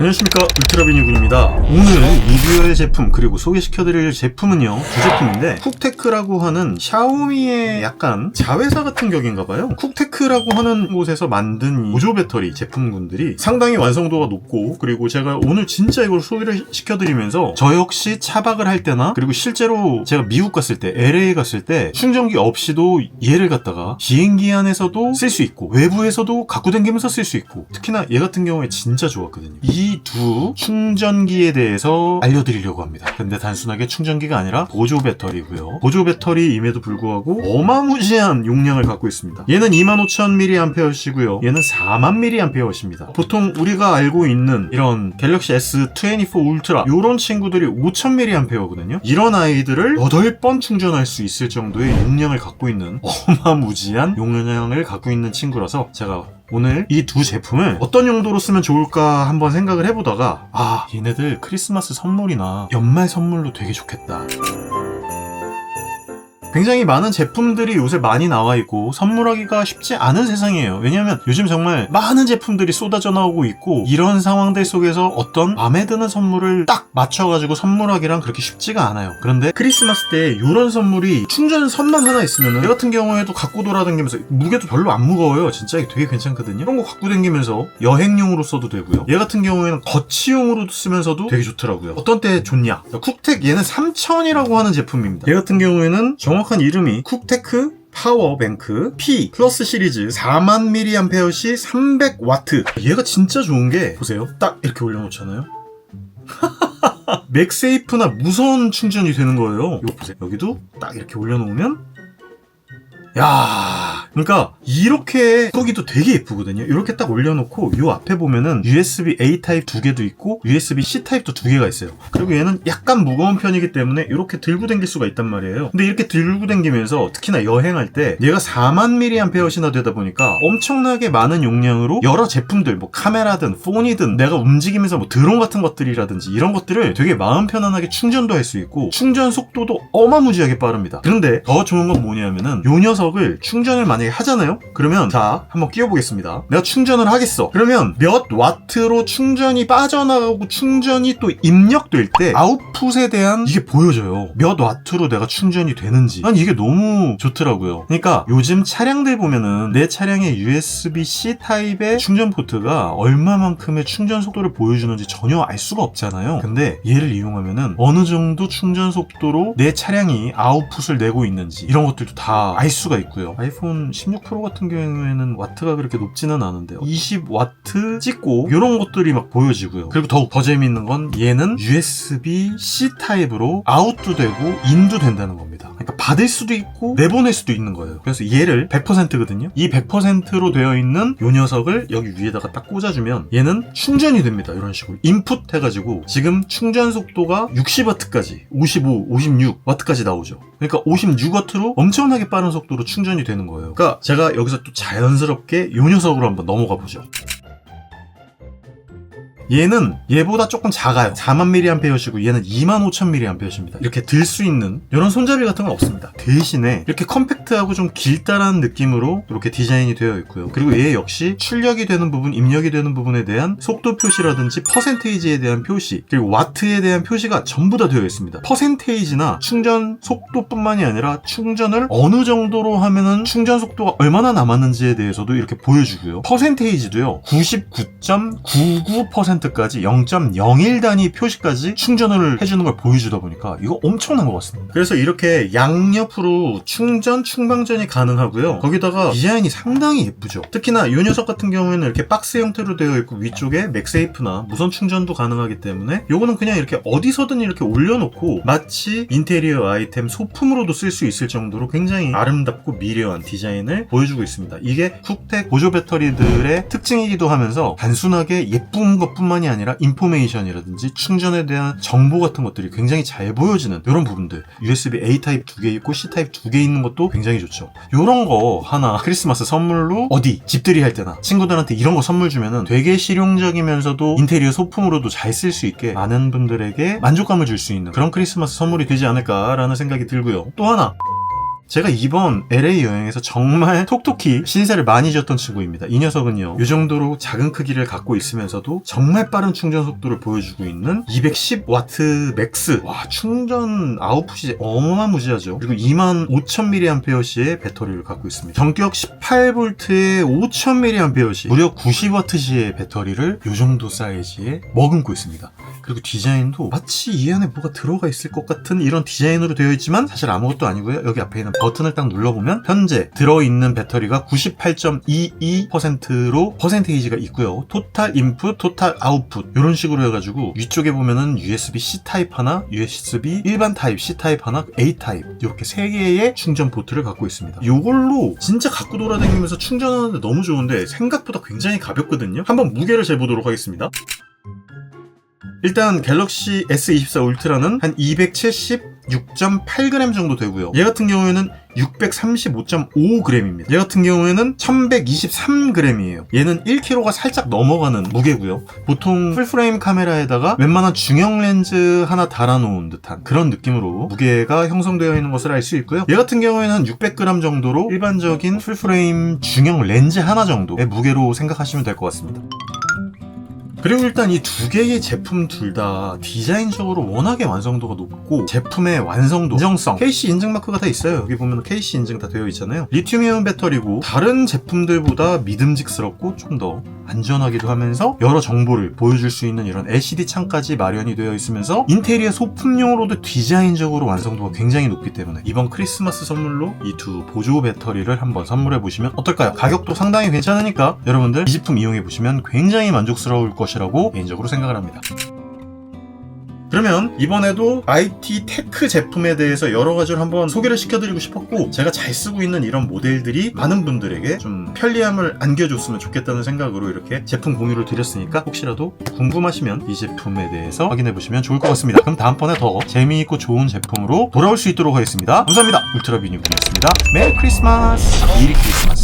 안녕하십니까, 울트라비니군입니다. 오늘 리뷰할 제품 그리고 소개시켜드릴 제품은요, 두 제품인데 쿡테크라고 하는 샤오미의 약간 자회사 같은 격인가봐요. 쿡테크라고 하는 곳에서 만든 이 보조 배터리 제품군들이 상당히 완성도가 높고, 그리고 제가 오늘 진짜 이걸 소개를 시켜드리면서 저 역시 차박을 할 때나, 그리고 실제로 제가 미국 갔을 때, LA 갔을 때 충전기 없이도 얘를 갖다가 비행기 안에서도 쓸 수 있고 외부에서도 갖고 다니면서 쓸 수 있고, 특히나 얘 같은 경우에 진짜 좋았거든요. 이 두 충전기에 대해서 알려드리려고 합니다. 근데 단순하게 충전기가 아니라 보조 배터리고요. 보조 배터리임에도 불구하고 어마무지한 용량을 갖고 있습니다. 얘는 25,000mAh이고요. 얘는 40,000mAh입니다. 보통 우리가 알고 있는 이런 갤럭시 S24 울트라 요런 친구들이 5,000mAh거든요. 이런 아이들을 8번 충전할 수 있을 정도의 용량을 갖고 있는 어마무지한 용량을 갖고 있는 친구라서 제가 오늘 이 두 제품을 어떤 용도로 쓰면 좋을까 한번 생각을 해보다가, 얘네들 크리스마스 선물이나 연말 선물로 되게 좋겠다. 굉장히 많은 제품들이 요새 많이 나와 있고 선물하기가 쉽지 않은 세상이에요. 왜냐하면 요즘 정말 많은 제품들이 쏟아져 나오고 있고, 이런 상황들 속에서 어떤 마음에 드는 선물을 딱 맞춰가지고 선물하기란 그렇게 쉽지가 않아요. 그런데 크리스마스 때 이런 선물이 충전선만 하나 있으면, 얘 같은 경우에도 갖고 돌아다니면서 무게도 별로 안 무거워요. 진짜 되게 괜찮거든요. 이런 거 갖고 다니면서 여행용으로 써도 되고요. 얘 같은 경우에는 거치용으로 쓰면서도 되게 좋더라고요. 어떤 때 좋냐? 쿡텍 얘는 3000이라고 하는 제품입니다. 얘 같은 경우에는 정확한 이름이 쿡테크 파워뱅크 P 플러스 시리즈 40,000mAh 300W. 얘가 진짜 좋은 게, 보세요. 딱 이렇게 올려놓잖아요. 맥세이프나 무선 충전이 되는 거예요. 이거 보세요. 여기도 딱 이렇게 올려놓으면, 야, 그러니까 이렇게 끄기도 되게 예쁘거든요. 이렇게 딱 올려놓고 요 앞에 보면은 USB-A 타입 2개도 있고 USB-C 타입도 2개가 있어요. 그리고 얘는 약간 무거운 편이기 때문에 이렇게 들고 다닐 수가 있단 말이에요. 근데 이렇게 들고 다니면서 특히나 여행할 때 얘가 40,000mAh나 되다 보니까 엄청나게 많은 용량으로 여러 제품들, 뭐 카메라든 폰이든 내가 움직이면서 뭐 드론 같은 것들이라든지 이런 것들을 되게 마음 편안하게 충전도 할 수 있고, 충전 속도도 어마무지하게 빠릅니다. 그런데 더 좋은 건 뭐냐면은 요 녀석을 충전을 만약에 하잖아요? 그러면 자, 한번 끼워보겠습니다. 내가 충전을 하겠어. 그러면 몇 와트로 충전이 빠져나가고 충전이 또 입력될 때 아웃풋에 대한 이게 보여져요. 몇 와트로 내가 충전이 되는지. 난 이게 너무 좋더라고요. 그러니까 요즘 차량들 보면은 내 차량의 USB-C 타입의 충전 포트가 얼마만큼의 충전 속도를 보여주는지 전혀 알 수가 없잖아요. 근데 얘를 이용하면은 어느 정도 충전 속도로 내 차량이 아웃풋을 내고 있는지 이런 것들도 다 알 수가 있고요. 아이폰 16 프로 같은 경우에는 와트가 그렇게 높지는 않은데 20W 찍고 이런 것들이 막 보여지고요. 그리고 더욱 더 재미있는 건 얘는 USB-C 타입으로 아웃도 되고 인도 된다는 겁니다. 그러니까 받을 수도 있고 내보낼 수도 있는 거예요. 그래서 얘를 100%거든요. 이 100%로 되어 있는 이 녀석을 여기 위에다가 딱 꽂아주면 얘는 충전이 됩니다. 이런 식으로 인풋 해가지고 지금 충전 속도가 60W까지 55, 56W까지 나오죠. 그러니까 56W로 엄청나게 빠른 속도로 충전이 되는 거예요. 그러니까 제가 여기서 또 자연스럽게 이 녀석으로 한번 넘어가 보죠. 얘는 얘보다 조금 작아요. 40,000mAh이고 얘는 25,000mAh입니다. 이렇게 들 수 있는 이런 손잡이 같은 건 없습니다. 대신에 이렇게 컴팩트하고 좀 길다란 느낌으로 이렇게 디자인이 되어 있고요. 그리고 얘 역시 출력이 되는 부분, 입력이 되는 부분에 대한 속도 표시라든지 퍼센테이지에 대한 표시, 그리고 와트에 대한 표시가 전부 다 되어 있습니다. 퍼센테이지나 충전 속도뿐만이 아니라 충전을 어느 정도로 하면은 충전 속도가 얼마나 남았는지에 대해서도 이렇게 보여주고요. 퍼센테이지도요. 99.99% 까지 0.01 단위 표시까지 충전을 해주는 걸 보여주다 보니까 이거 엄청난 것 같습니다. 그래서 이렇게 양옆으로 충전, 충방전이 가능하고요. 거기다가 디자인이 상당히 예쁘죠. 특히나 이 녀석 같은 경우에는 이렇게 박스 형태로 되어 있고 위쪽에 맥세이프나 무선 충전도 가능하기 때문에 요거는 그냥 이렇게 어디서든 이렇게 올려놓고 마치 인테리어 아이템 소품으로도 쓸 수 있을 정도로 굉장히 아름답고 미려한 디자인을 보여주고 있습니다. 이게 쿡텍 보조 배터리들의 특징이기도 하면서 단순하게 예쁜 것뿐만 뿐만이 아니라 인포메이션이라든지 충전에 대한 정보 같은 것들이 굉장히 잘 보여지는 이런 부분들, USB-A 타입 2개 있고 C 타입 2개 있는 것도 굉장히 좋죠. 이런 거 하나 크리스마스 선물로 어디 집들이 할 때나 친구들한테 이런 거 선물 주면은 되게 실용적이면서도 인테리어 소품으로도 잘 쓸 수 있게 많은 분들에게 만족감을 줄 수 있는 그런 크리스마스 선물이 되지 않을까라는 생각이 들고요. 또 하나, 제가 이번 LA 여행에서 정말 톡톡히 신세를 많이 졌던 친구입니다. 이 녀석은요, 이 정도로 작은 크기를 갖고 있으면서도 정말 빠른 충전 속도를 보여주고 있는 210W 맥스. 와, 충전 아웃풋이 어마무지하죠. 그리고 25,000mAh의 배터리를 갖고 있습니다. 전격 18V에 5,000mAh, 무려 90W의 배터리를 이 정도 사이즈에 머금고 있습니다. 그리고 디자인도 마치 이 안에 뭐가 들어가 있을 것 같은 이런 디자인으로 되어 있지만 사실 아무것도 아니고요. 여기 앞에 있는 버튼을 딱 눌러보면 현재 들어있는 배터리가 98.22%로 퍼센테이지가 있고요. 토탈 인풋, 토탈 아웃풋 이런 식으로 해가지고 위쪽에 보면은 USB-C 타입 하나, USB 일반 타입 C 타입 하나, A 타입 이렇게 3개의 충전 포트를 갖고 있습니다. 이걸로 진짜 갖고 돌아다니면서 충전하는데 너무 좋은데 생각보다 굉장히 가볍거든요. 한번 무게를 재보도록 하겠습니다. 일단 갤럭시 S24 울트라는 한 276.8g 정도 되고요. 얘 같은 경우에는 635.5g입니다. 얘 같은 경우에는 1123g이에요. 얘는 1kg가 살짝 넘어가는 무게고요. 보통 풀프레임 카메라에다가 웬만한 중형 렌즈 하나 달아놓은 듯한 그런 느낌으로 무게가 형성되어 있는 것을 알 수 있고요. 얘 같은 경우에는 한 600g 정도로 일반적인 풀프레임 중형 렌즈 하나 정도의 무게로 생각하시면 될 것 같습니다. 그리고 일단 이 두 개의 제품 둘 다 디자인적으로 워낙에 완성도가 높고 제품의 완성도, 인정성, KC 인증 마크가 다 있어요. 여기 보면 KC 인증 다 되어 있잖아요. 리튬이온 배터리고 다른 제품들보다 믿음직스럽고 좀 더 안전하기도 하면서 여러 정보를 보여줄 수 있는 이런 LCD 창까지 마련이 되어 있으면서 인테리어 소품용으로도 디자인적으로 완성도가 굉장히 높기 때문에 이번 크리스마스 선물로 이 두 보조 배터리를 한번 선물해 보시면 어떨까요? 가격도 상당히 괜찮으니까 여러분들 이 제품 이용해 보시면 굉장히 만족스러울 것이라고 개인적으로 생각을 합니다. 그러면 이번에도 IT 테크 제품에 대해서 여러 가지를 한번 소개를 시켜드리고 싶었고, 제가 잘 쓰고 있는 이런 모델들이 많은 분들에게 좀 편리함을 안겨줬으면 좋겠다는 생각으로 이렇게 제품 공유를 드렸으니까 혹시라도 궁금하시면 이 제품에 대해서 확인해보시면 좋을 것 같습니다. 그럼 다음번에 더 재미있고 좋은 제품으로 돌아올 수 있도록 하겠습니다. 감사합니다. 울트라비니군이었습니다. 메리 크리스마스! 미리 크리스마스!